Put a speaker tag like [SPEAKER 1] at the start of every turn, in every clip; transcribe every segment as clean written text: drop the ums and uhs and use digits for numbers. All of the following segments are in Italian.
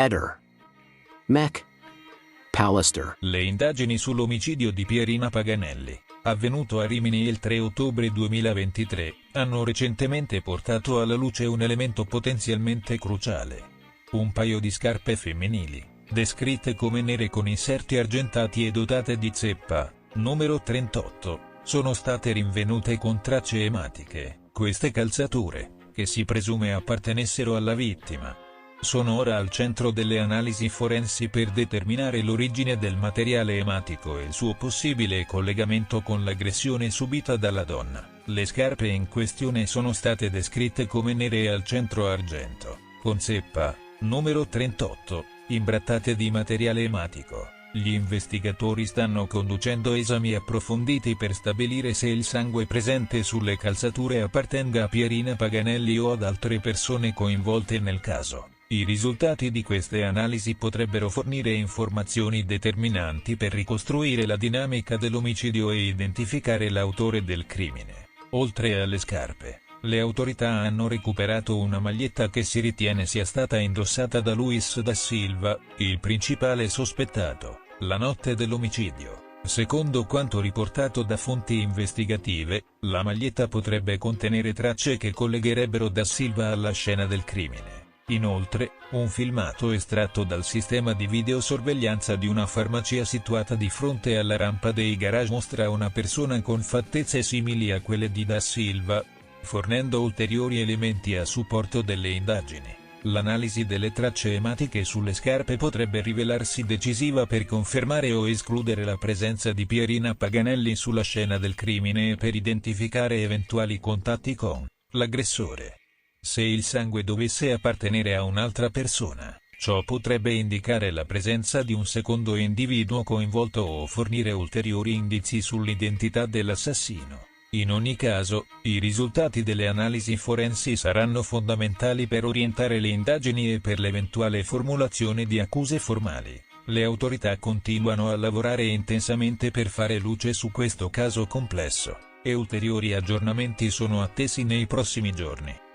[SPEAKER 1] Eder. Mech. Pallister.
[SPEAKER 2] Le indagini sull'omicidio di Pierina Paganelli, avvenuto a Rimini il 3 ottobre 2023, hanno recentemente portato alla luce un elemento potenzialmente cruciale. Un paio di scarpe femminili, descritte come nere con inserti argentati e dotate di zeppa, numero 38, sono state rinvenute con tracce ematiche. Queste calzature, che si presume appartenessero alla vittima, sono ora al centro delle analisi forensi per determinare l'origine del materiale ematico e il suo possibile collegamento con l'aggressione subita dalla donna. Le scarpe in questione sono state descritte come nere al centro argento, con zeppa, numero 38, imbrattate di materiale ematico. Gli investigatori stanno conducendo esami approfonditi per stabilire se il sangue presente sulle calzature appartenga a Pierina Paganelli o ad altre persone coinvolte nel caso. I risultati di queste analisi potrebbero fornire informazioni determinanti per ricostruire la dinamica dell'omicidio e identificare l'autore del crimine. Oltre alle scarpe, le autorità hanno recuperato una maglietta che si ritiene sia stata indossata da Luis da Silva, il principale sospettato, la notte dell'omicidio. Secondo quanto riportato da fonti investigative, la maglietta potrebbe contenere tracce che collegherebbero da Silva alla scena del crimine. Inoltre, un filmato estratto dal sistema di videosorveglianza di una farmacia situata di fronte alla rampa dei garage mostra una persona con fattezze simili a quelle di Da Silva, fornendo ulteriori elementi a supporto delle indagini. L'analisi delle tracce ematiche sulle scarpe potrebbe rivelarsi decisiva per confermare o escludere la presenza di Pierina Paganelli sulla scena del crimine e per identificare eventuali contatti con l'aggressore. Se il sangue dovesse appartenere a un'altra persona, ciò potrebbe indicare la presenza di un secondo individuo coinvolto o fornire ulteriori indizi sull'identità dell'assassino. In ogni caso, i risultati delle analisi forensi saranno fondamentali per orientare le indagini e per l'eventuale formulazione di accuse formali. Le autorità continuano a lavorare intensamente per fare luce su questo caso complesso, e ulteriori aggiornamenti sono attesi nei prossimi giorni.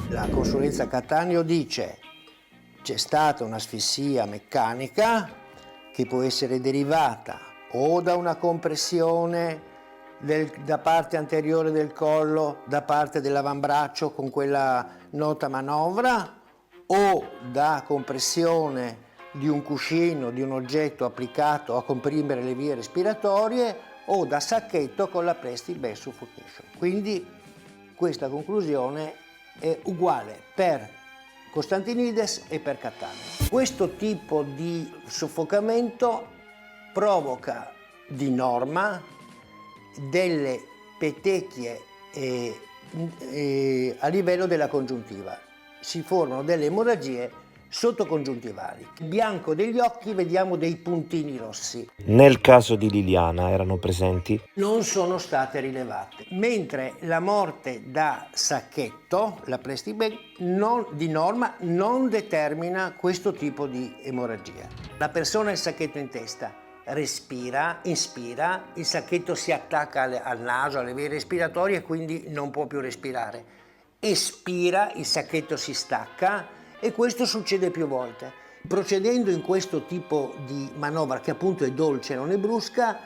[SPEAKER 3] La consulenza Cattaneo dice: c'è stata un'asfissia meccanica che può essere derivata o da una compressione da parte anteriore del collo, da parte dell'avambraccio con quella nota manovra, o da compressione di un cuscino, di un oggetto applicato a comprimere le vie respiratorie, o da sacchetto con la plastic bag suffocation. Quindi questa conclusione è uguale per Constantinides e per Cattaneo. Questo tipo di soffocamento provoca di norma delle petechie a livello della congiuntiva. Si formano delle emorragie sottocongiuntivali. Nel bianco degli occhi vediamo dei puntini rossi.
[SPEAKER 4] Nel caso di Liliana erano presenti?
[SPEAKER 3] Non sono state rilevate, mentre la morte da sacchetto, la plastic bag, di norma non determina questo tipo di emorragia. La persona ha il sacchetto in testa, respira, inspira, il sacchetto si attacca al naso, alle vie respiratorie e quindi non può più respirare. Espira, il sacchetto si stacca e questo succede più volte. Procedendo in questo tipo di manovra, che appunto è dolce, non è brusca,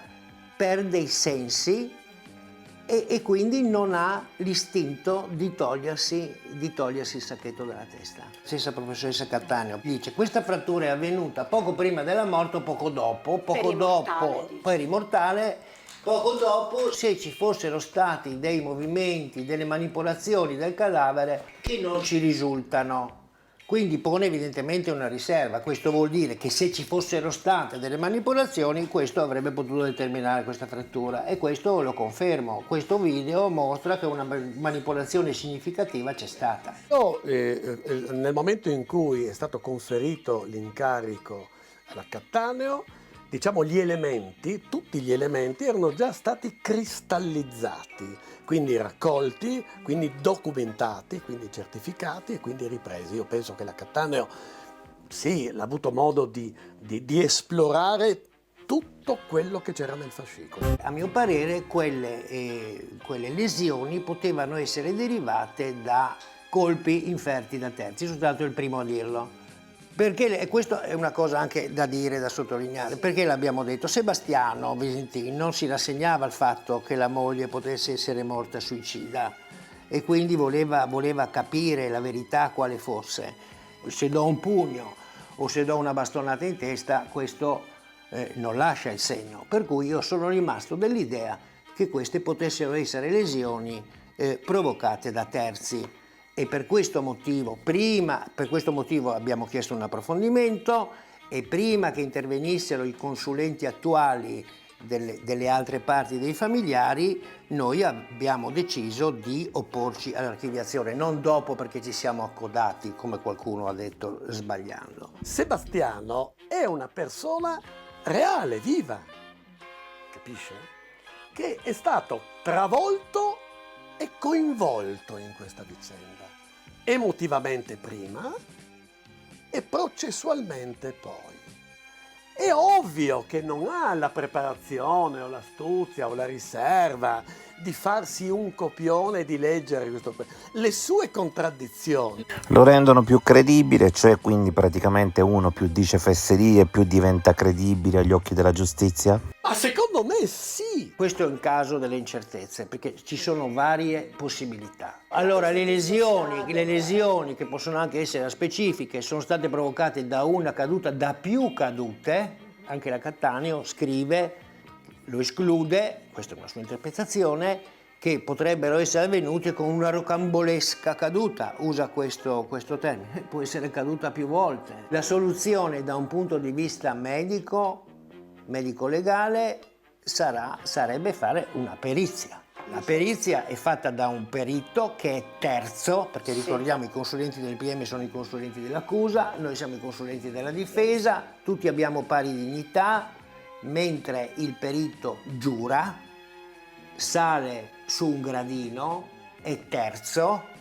[SPEAKER 3] perde i sensi e quindi non ha l'istinto di togliersi il sacchetto dalla testa. La stessa professoressa Cattaneo dice: questa frattura è avvenuta poco prima della morte o poco dopo, poi rimortale. Poco dopo, se ci fossero stati dei movimenti, delle manipolazioni del cadavere che non ci risultano. Quindi pone evidentemente una riserva. Questo vuol dire che se ci fossero state delle manipolazioni, questo avrebbe potuto determinare questa frattura. E questo lo confermo. Questo video mostra che una manipolazione significativa c'è stata.
[SPEAKER 5] Nel momento in cui è stato conferito l'incarico alla Cattaneo, diciamo tutti gli elementi erano già stati cristallizzati, quindi raccolti, quindi documentati, quindi certificati e quindi ripresi. Io penso che la Cattaneo, sì, ha avuto modo di esplorare tutto quello che c'era nel fascicolo.
[SPEAKER 3] A mio parere quelle lesioni potevano essere derivate da colpi inferti da terzi, sono stato il primo a dirlo. Perché, e questa è una cosa anche da dire, da sottolineare, perché l'abbiamo detto, Sebastiano Visintin non si rassegnava al fatto che la moglie potesse essere morta suicida e quindi voleva capire la verità quale fosse. Se do un pugno o se do una bastonata in testa, questo non lascia il segno, per cui io sono rimasto dell'idea che queste potessero essere lesioni provocate da terzi. E per questo motivo abbiamo chiesto un approfondimento e prima che intervenissero i consulenti attuali delle altre parti dei familiari, noi abbiamo deciso di opporci all'archiviazione, non dopo perché ci siamo accodati, come qualcuno ha detto sbagliando.
[SPEAKER 5] Sebastiano è una persona reale, viva, capisce? Che è stato travolto e coinvolto in questa vicenda, emotivamente prima e processualmente poi. È ovvio che non ha la preparazione o l'astuzia o la riserva di farsi un copione e di leggere questo. Le sue contraddizioni
[SPEAKER 4] Lo rendono più credibile, cioè quindi praticamente uno più dice fesserie più diventa credibile agli occhi della giustizia?
[SPEAKER 5] Ma secondo me sì.
[SPEAKER 3] Questo è un caso delle incertezze, perché ci sono varie possibilità. Allora, le lesioni che possono anche essere specifiche sono state provocate da una caduta, da più cadute. Anche la Cattaneo scrive, lo esclude, questa è una sua interpretazione, che potrebbero essere avvenute con una rocambolesca caduta, usa questo termine, può essere caduta più volte. La soluzione da un punto di vista medico-legale sarebbe fare una perizia. La perizia è fatta da un perito che è terzo, perché ricordiamo i consulenti del PM sono i consulenti dell'accusa, noi siamo i consulenti della difesa, tutti abbiamo pari dignità, mentre il perito giura, sale su un gradino, è terzo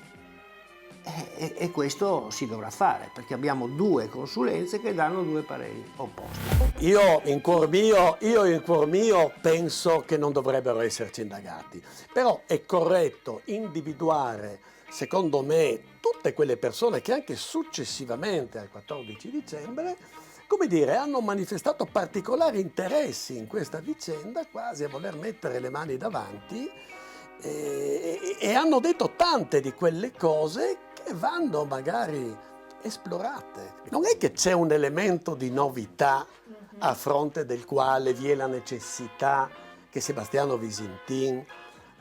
[SPEAKER 3] e questo si dovrà fare, perché abbiamo due consulenze che danno due pareri opposti.
[SPEAKER 5] Io in cuor mio penso che non dovrebbero esserci indagati, però è corretto individuare, secondo me, tutte quelle persone che anche successivamente al 14 dicembre, come dire, hanno manifestato particolari interessi in questa vicenda, quasi a voler mettere le mani davanti e hanno detto tante di quelle cose che vanno magari esplorate. Non è che c'è un elemento di novità a fronte del quale vi è la necessità che Sebastiano Visintin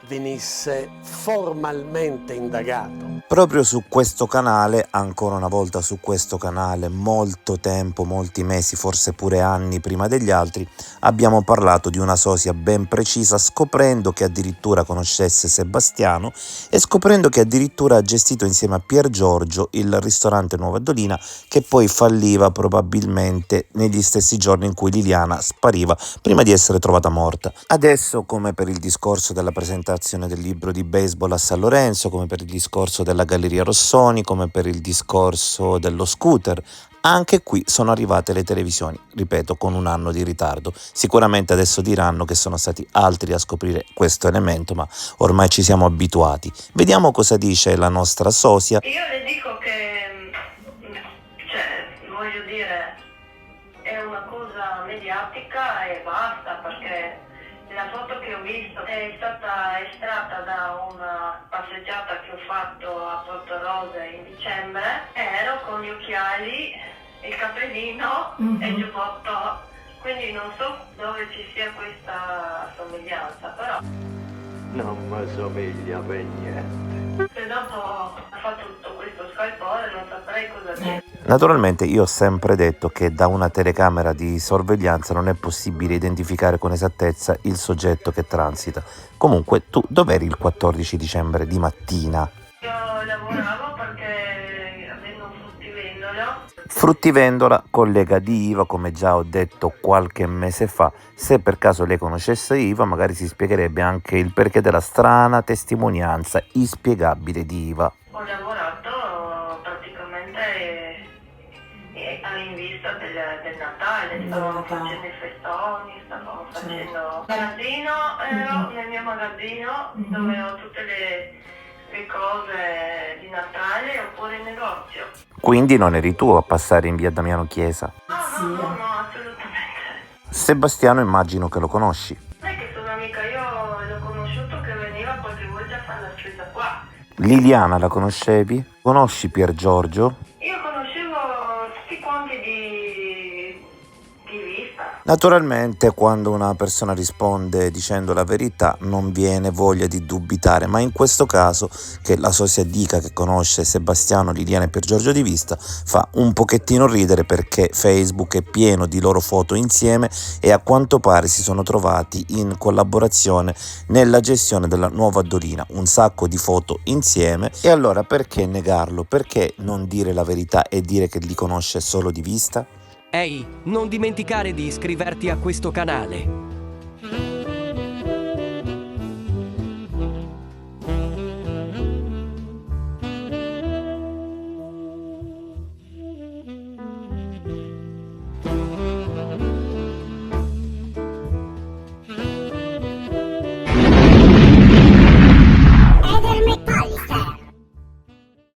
[SPEAKER 5] venisse formalmente indagato.
[SPEAKER 4] Proprio su questo canale, ancora una volta su questo canale, molto tempo, molti mesi, forse pure anni prima degli altri, abbiamo parlato di una sosia ben precisa, scoprendo che addirittura conoscesse Sebastiano e scoprendo che addirittura ha gestito insieme a Pier Giorgio il ristorante Nuova Addolina, che poi falliva probabilmente negli stessi giorni in cui Liliana spariva prima di essere trovata morta. Adesso, come per il discorso della presentazione del libro di baseball a San Lorenzo, come per il discorso della Galleria Rossoni, come per il discorso dello scooter, anche qui sono arrivate le televisioni, ripeto, con un anno di ritardo. Sicuramente adesso diranno che sono stati altri a scoprire questo elemento, ma ormai ci siamo abituati. Vediamo cosa dice la nostra sosia.
[SPEAKER 6] Io le dico che, voglio dire, è una cosa mediatica e basta, perché la foto che ho visto è stata estratta da una passeggiata che ho fatto a Porto Rose in dicembre. Ero con gli occhiali, il cappellino e il giubbotto, quindi non so dove ci sia questa somiglianza, però
[SPEAKER 7] Non mi somiglia per niente.
[SPEAKER 6] se dopo ha fatto tutto questo scalpore non saprei cosa dire.
[SPEAKER 4] Naturalmente io ho sempre detto che da una telecamera di sorveglianza non è possibile identificare con esattezza il soggetto che transita. Comunque, tu dov'eri il 14 dicembre di mattina?
[SPEAKER 6] Io lavoravo perché avendo un fruttivendolo.
[SPEAKER 4] Fruttivendola, collega di Iva, come già ho detto qualche mese fa. Se per caso lei conoscesse Iva, magari si spiegherebbe anche il perché della strana testimonianza inspiegabile di Iva.
[SPEAKER 6] Ho lavorato praticamente in vista del Natale, stavamo facendo i festoni, stavamo facendo magazzino, ero nel mio magazzino dove ho tutte le cose di Natale oppure in negozio.
[SPEAKER 4] Quindi non eri tu a passare in via Damiano Chiesa?
[SPEAKER 6] No, assolutamente.
[SPEAKER 4] Sebastiano immagino che lo conosci.
[SPEAKER 6] Non è che sono amica, io l'ho conosciuto che veniva qualche volta a fare la spesa qua.
[SPEAKER 4] Liliana la conoscevi? Conosci Pier Giorgio?
[SPEAKER 6] Io conoscevo tutti quanti di vista.
[SPEAKER 4] Naturalmente quando una persona risponde dicendo la verità non viene voglia di dubitare, ma in questo caso che la sosia dica che conosce Sebastiano, Liliana e Pier Giorgio di vista fa un pochettino ridere, perché Facebook è pieno di loro foto insieme e a quanto pare si sono trovati in collaborazione nella gestione della Nuova Addolina, un sacco di foto insieme. E allora perché negarlo? Perché non dire la verità e dire che li conosce solo di vista?
[SPEAKER 8] Ehi, non dimenticare di iscriverti a questo canale.